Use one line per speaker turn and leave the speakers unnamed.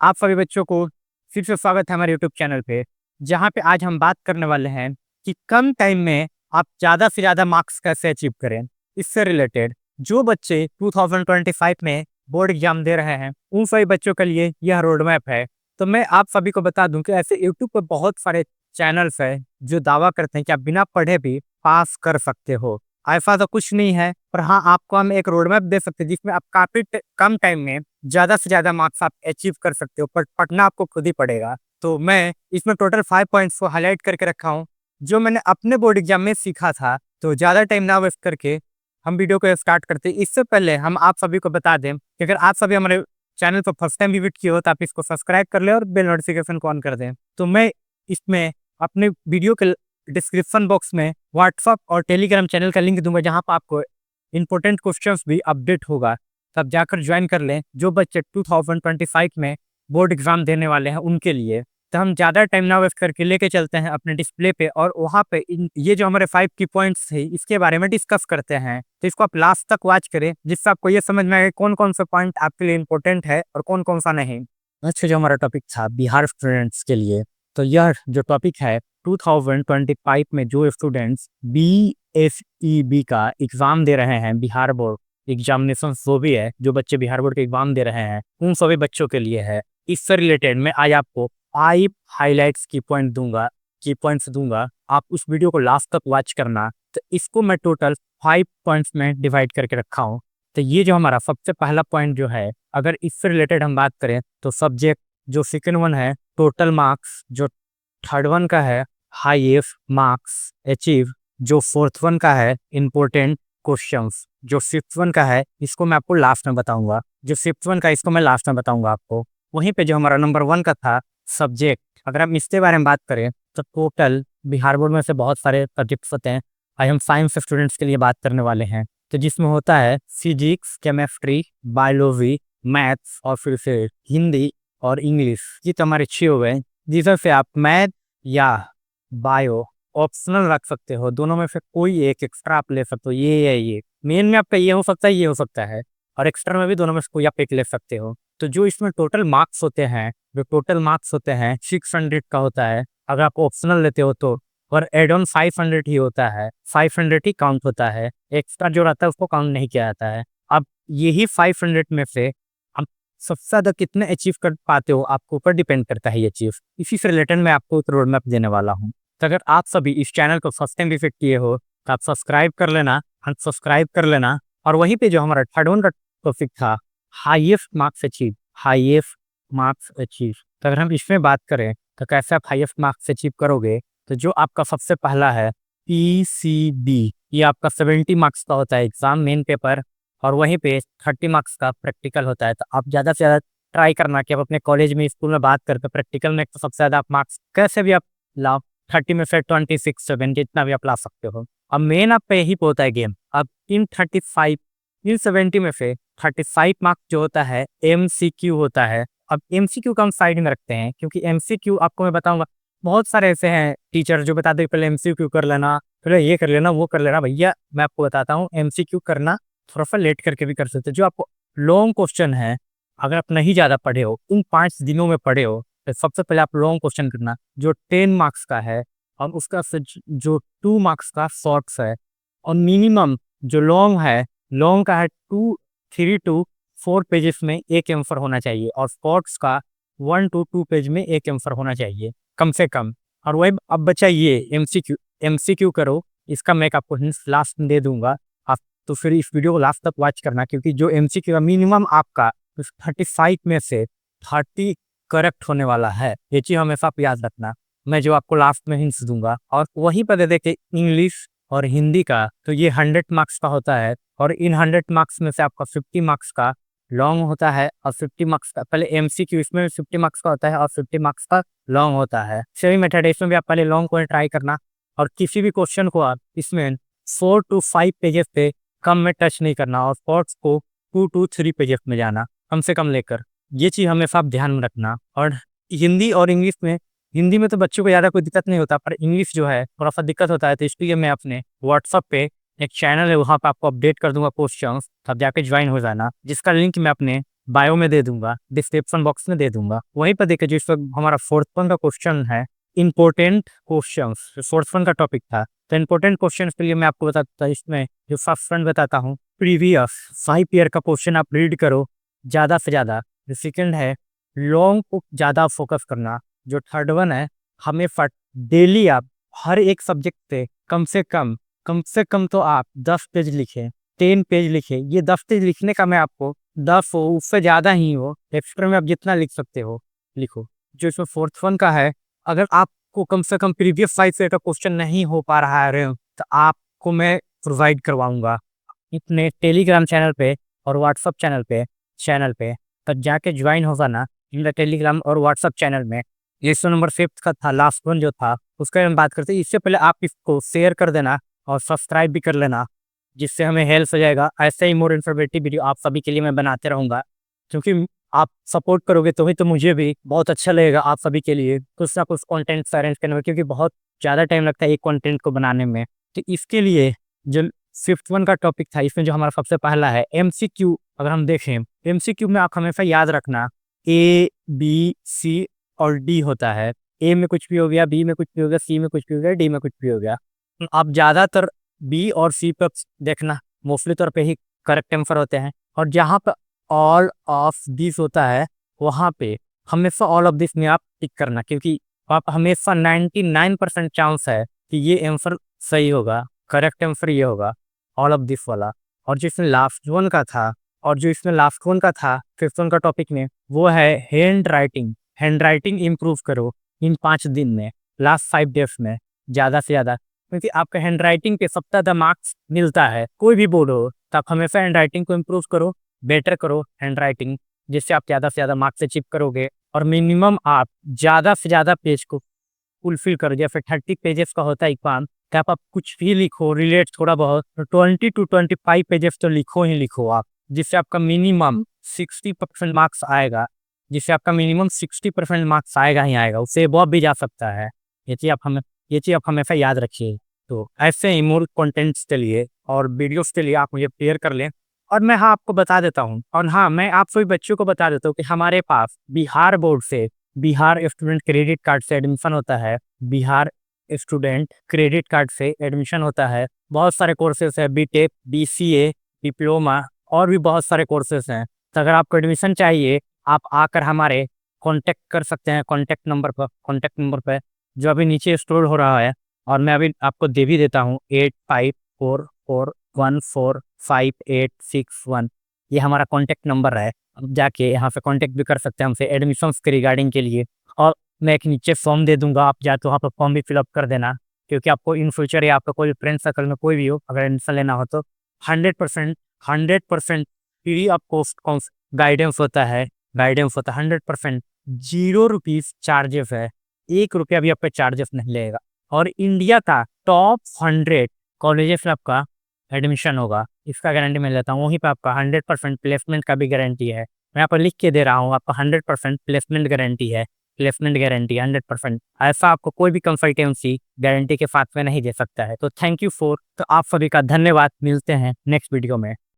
आप सभी बच्चों को फिर से स्वागत है हमारे यूट्यूब चैनल पे, जहाँ पे आज हम बात करने वाले हैं कि कम टाइम में आप ज़्यादा से ज़्यादा मार्क्स कैसे अचीव करें। इससे रिलेटेड जो बच्चे 2025 में बोर्ड एग्जाम दे रहे हैं, उन सभी बच्चों के लिए यह रोड मैप है। तो मैं आप सभी को बता दूं कि ऐसे यूट्यूब पर बहुत सारे चैनल्स हैं जो दावा करते हैं कि आप बिना पढ़े भी पास कर सकते हो। ऐसा तो कुछ नहीं है, पर हाँ, आपको हम एक रोड मैप दे सकते हैं जिसमें आप काफ़ी कम टाइम में ज़्यादा से ज़्यादा मार्क्स आप अचीव कर सकते हो, पर पढ़ना आपको खुद ही पड़ेगा। तो मैं इसमें टोटल 5 पॉइंट्स को हाइलाइट करके रखा हूँ, जो मैंने अपने बोर्ड एग्जाम में सीखा था। तो ज़्यादा टाइम ना वेस्ट करके हम वीडियो को स्टार्ट करते हैं। इससे पहले हम आप सभी को बता दें कि अगर आप सभी हमारे चैनल पर फर्स्ट टाइम विजिट किए हो तो आप इसको सब्सक्राइब कर लें और बेल नोटिफिकेशन को ऑन कर दें। तो मैं इसमें अपने वीडियो के डिस्क्रिप्शन बॉक्स में व्हाट्सअप और टेलीग्राम चैनल का लिंक दूंगा, जहाँ पर आपको इंपॉर्टेंट क्वेश्चंस भी अपडेट होगा। तब जाकर ज्वाइन कर लें जो बच्चे 2025 में बोर्ड एग्जाम देने वाले हैं उनके लिए। तो हम ज़्यादा टाइम ना वेस्ट करके लेके चलते हैं अपने डिस्प्ले पे, और वहाँ पे ये जो हमारे 5 की पॉइंट्स थे इसके बारे में डिस्कस करते हैं। तो इसको आप लास्ट तक वॉच करें, जिससे आपको ये समझ में आए कौन कौन सा पॉइंट आपके लिए इम्पोर्टेंट है और कौन कौन सा नहीं। अच्छा, जो हमारा टॉपिक था बिहार स्टूडेंट्स के लिए, तो यह जो टॉपिक है 2025 में जो स्टूडेंट्स BSEB का एग्जाम दे रहे हैं, बिहार बोर्ड एग्जामिनेशन जो भी है, जो बच्चे बिहार बोर्ड के एग्जाम दे रहे हैं उन सभी बच्चों के लिए है। इससे रिलेटेड मैं आज आपको 5 हाइलाइट्स की पॉइंट्स दूंगा। आप उस वीडियो को लास्ट तक वॉच करना। तो इसको मैं टोटल 5 पॉइंट्स में डिवाइड करके रखा हूँ। तो ये जो हमारा सबसे पहला पॉइंट जो है, अगर इससे रिलेटेड हम बात करें तो सब्जेक्ट जो सेकेंड वन है टोटल मार्क्स, जो थर्ड वन का है हाईएस्ट मार्क्स अचीव, जो फोर्थ वन का है इंपॉर्टेंट क्वेश्चंस, जो फिफ्थ वन का है इसको मैं आपको लास्ट में बताऊंगा, जो फिफ्थ वन का इसको मैं लास्ट में बताऊंगा आपको। वहीं पे जो हमारा नंबर वन का था सब्जेक्ट, अगर हम इसके बारे में बात करें तो टोटल बिहार बोर्ड में से बहुत सारे सब्जेक्ट्स होते हैं। आज हम साइंस स्टूडेंट्स के लिए बात करने वाले हैं, तो जिसमें होता है फिजिक्स, केमिस्ट्री, बायोलॉजी, मैथ्स और फिर से हिंदी और इंग्लिश। ये तो हमारे 6 हो गए, जिसमें से आप मैथ या बायो ऑप्शनल रख सकते हो। दोनों में से कोई एक एक्स्ट्रा आप ले सकते हो, ये या ये। मेन में आपका ये हो सकता है, ये हो सकता है, और एक्स्ट्रा में भी दोनों में से कोई आप एक ले सकते हो। तो जो इसमें टोटल मार्क्स होते हैं, जो टोटल मार्क्स होते हैं 600 का होता है अगर आप ऑप्शनल लेते हो तो, और एड ऑन 500 ही होता है। 500 ही काउंट होता है, एक्स्ट्रा जो रहता है उसको काउंट नहीं किया जाता है। अब यही 500 में से आप सबसे ज्यादा कितने अचीव कर पाते हो आपके ऊपर डिपेंड करता है ये चीज। इसी से रिलेटेड मैं आपको एक रोड मैप देने वाला हूँ। तो अगर आप सभी इस चैनल को फर्स्ट टाइम विजिट किए हो तो आप सब्सक्राइब कर लेना, अनसब्सक्राइब कर लेना। और वहीं पे जो हमारा थर्ड वन का टॉपिक था highest marks achieve, highest marks achieve, तो अगर हम इसमें बात करें तो कैसे आप हाईएस्ट मार्क्स अचीव करोगे। तो जो आपका सबसे पहला है PCB, ये आपका 70 मार्क्स का होता है एग्जाम मेन पेपर, और वहीं पे 30 मार्क्स का प्रैक्टिकल होता है। तो आप ज़्यादा से ज़्यादा ट्राई करना कि आप अपने कॉलेज में, स्कूल में बात करके प्रैक्टिकल में तो सबसे ज़्यादा आप मार्क्स कैसे भी आप लाओ। 30 में से 26, 7 जितना भी आप ला सकते हो। अब मेन आप पे ही होता है गेम। अब इन 70 में से 35 मार्क्स जो होता है MCQ होता है। अब MCQ का हम साइड में रखते हैं, क्योंकि MCQ आपको मैं बताऊंगा, बहुत सारे ऐसे हैं टीचर जो बताते हैं पहले MCQ कर लेना, फिर ये कर लेना, वो कर लेना। भैया मैं आपको बताता हूँ, MCQ करना थोड़ा सा लेट करके भी कर सकते हो। जो आपको लॉन्ग क्वेश्चन है, अगर आप नहीं ज़्यादा पढ़े हो, इन 5 दिनों में पढ़े हो, तो सबसे पहले आप लॉन्ग क्वेश्चन करना जो 10 मार्क्स का है, और उसका जो 2 मार्क्स का शॉर्ट्स है, और मिनिमम जो लॉन्ग है, लॉन्ग का है 3 to 4 पेजेस में एक आंसर होना चाहिए, और शॉर्ट्स का 1 to 2 पेज में एक आंसर होना चाहिए कम से कम। और वही अब बचा ये MCQ करो, इसका मैं आपको हिंट्स लास्ट में दे दूंगा। आप तो फिर इस वीडियो को लास्ट तक वॉच करना, क्योंकि जो MCQ का मिनिमम आपका 35 में से 30 करेक्ट होने वाला है। ये चीज हमेशा आप याद रखना, मैं जो आपको लास्ट में हिंट्स दूंगा। और वहीं पर दे देते इंग्लिश और हिंदी का, तो ये 100 मार्क्स का होता है, और इन 100 मार्क्स में से आपका 50 मार्क्स का लॉन्ग होता है, और 50 मार्क्स का पहले MCQ, इसमें 50 मार्क्स का होता है और 50 मार्क्स का लॉन्ग होता है। सेम मेथड है, इसमें भी आप पहले लॉन्ग को ट्राई करना, और किसी भी क्वेश्चन को आप इसमें 4 to 5 पेजेस पे कम में टच नहीं करना, और शॉर्ट्स को 2 to 3 पेजेस में जाना कम से कम लेकर। ये चीज़ हमेशा आप ध्यान में रखना। और हिंदी और इंग्लिश में, हिंदी में तो बच्चों को ज़्यादा कोई दिक्कत नहीं होता, पर इंग्लिश जो है थोड़ा सा दिक्कत होता है। तो इसलिए मैं अपने व्हाट्सअप पे एक चैनल है, वहाँ पे आपको अपडेट कर दूंगा क्वेश्चंस, तब जाके ज्वाइन हो जाना, जिसका लिंक मैं अपने बायो में दे दूंगा, डिस्क्रिप्शन बॉक्स में दे दूंगा। वहीं पर देखिए जिस वक्त हमारा फोर्थ वन का क्वेश्चन है, इंपॉर्टेंट क्वेश्चंस, फोर्थ वन का टॉपिक था। तो इंपॉर्टेंट क्वेश्चन के लिए मैं आपको बताता, इसमें जो फर्स्ट वन बताता हूँ, प्रीवियस 5 ईयर का क्वेश्चन आप रीड करो ज़्यादा से ज़्यादा। जो सेकंड है, लॉन्ग को ज़्यादा फोकस करना। जो थर्ड वन है, हमें डेली आप हर एक सब्जेक्ट पे कम से कम तो आप 10 पेज लिखें, 10 पेज लिखें। ये 10 पेज लिखने का मैं आपको 10 हो उससे ज़्यादा ही हो, एक्स्ट्रा में आप जितना लिख सकते हो लिखो। जो इसमें फोर्थ वन का है, अगर आपको कम से कम प्रीवियस 5 ईयर का क्वेश्चन नहीं हो पा रहा है तो आपको मैं प्रोवाइड करवाऊंगा अपने टेलीग्राम चैनल पे और व्हाट्सअप चैनल पे तब जाके ज्वाइन होगा ना मेरा टेलीग्राम और व्हाट्सअप चैनल में। ये 100 नंबर फिफ्थ का था, लास्ट वन जो था उसका हम बात करते हैं। इससे पहले आप इसको शेयर कर देना और सब्सक्राइब भी कर लेना, जिससे हमें हेल्प हो जाएगा। ऐसे ही मोर इन्फॉर्मेटिव वीडियो आप सभी के लिए मैं बनाते रहूँगा, क्योंकि आप सपोर्ट करोगे तो ही तो मुझे भी बहुत अच्छा लगेगा आप सभी के लिए कुछ ना कुछ कंटेंट अरेंज करने में, क्योंकि बहुत ज़्यादा टाइम लगता है एक कंटेंट को बनाने में। तो इसके लिए जो फिफ्थ वन का टॉपिक था, इसमें जो हमारा सबसे पहला है MCQ। अगर हम देखें MCQ में आप हमेशा याद रखना A B C और D होता है। A में कुछ भी हो गया, B में कुछ भी हो गया, C में कुछ भी हो गया, D में कुछ भी हो गया। आप ज़्यादातर B और C पर देखना, मोस्टली तौर पे ही करेक्ट आंसर होते हैं। और जहाँ पर ऑल ऑफ दिस होता है वहाँ पे हमेशा ऑल ऑफ दिस में आप टिक करना, क्योंकि आप हमेशा 99% चांस है कि ये आंसर सही होगा, करेक्ट आंसर ये होगा ऑल ऑफ दिस वाला। और जो इसमें लास्ट वन का था, फिफ्थ वन का टॉपिक में, वो है हैंड राइटिंग इम्प्रूव करो इन 5 दिन में, लास्ट 5 डेज में ज़्यादा से ज़्यादा, क्योंकि आपका हैंड राइटिंग पे सबसे ज़्यादा मार्क्स मिलता है। कोई भी बोर्ड हो तो आप हमेशा हैंड राइटिंग को इम्प्रूव करो, बेटर करो हैंड राइटिंग, जिससे आप ज़्यादा से ज़्यादा मार्क्स अचीव करोगे। और मिनिमम आप ज़्यादा से ज़्यादा पेज को फुलफिल करो। जैसे 30 पेजेस का होता है एग्जाम, तो आप कुछ भी लिखो रिलेट थोड़ा बहुत, 20 to 25 पेजेस तो लिखो आप, जिससे आपका मिनिमम 60% मार्क्स आएगा। ही आएगा, उससे बहुत भी जा सकता है। ये चीज़ आप हमेशा याद रखिए। तो ऐसे ही मोर कंटेंट्स के लिए और वीडियोस के लिए आप मुझे शेयर कर लें। और मैं आपको बता देता हूँ, और मैं आप सभी बच्चों को बता देता हूँ कि हमारे पास बिहार बोर्ड से, बिहार स्टूडेंट क्रेडिट कार्ड से एडमिशन होता है। बिहार स्टूडेंट क्रेडिट कार्ड से एडमिशन होता है। बहुत सारे कोर्सेज है, BTech, BCA, डिप्लोमा और भी बहुत सारे कोर्सेज हैं। तो अगर आपको एडमिशन चाहिए, आप आकर हमारे कांटेक्ट कर सकते हैं कॉन्टैक्ट नंबर पर जो अभी नीचे स्टोर हो रहा है। और मैं अभी आपको दे भी देता हूँ, 8544145861। ये हमारा कॉन्टैक्ट नंबर है। अब जाके यहाँ पे कॉन्टैक्ट भी कर सकते हैं हमसे एडमिशन्स के रिगार्डिंग के लिए। और मैं एक नीचे फॉर्म दे दूंगा, आप जाके वहाँ पर फॉर्म भी फिलअप कर देना, क्योंकि आपको इन फ्यूचर या आपका कोई फ्रेंड सर्कल में कोई भी हो अगर एडमिशन लेना हो तो 100% फ्री आपको गाइडेंस होता है 100%, 0 रुपीज चार्जेस है। 1 रुपया भी आप पे चार्जेस नहीं लगेगा। और इंडिया का टॉप 100 कॉलेजेस में आपका एडमिशन होगा, इसका गारंटी मैं लेता हूँ। वहीं पे आपका 100% प्लेसमेंट का भी गारंटी है। मैं यहाँ पर लिख के दे रहा हूँ, आपका 100% प्लेसमेंट गारंटी है। 100%। ऐसा आपको कोई भी कंसल्टेंसी गारंटी के साथ में नहीं दे सकता है। तो थैंक यू फॉर, तो आप सभी का धन्यवाद। मिलते हैं नेक्स्ट वीडियो में।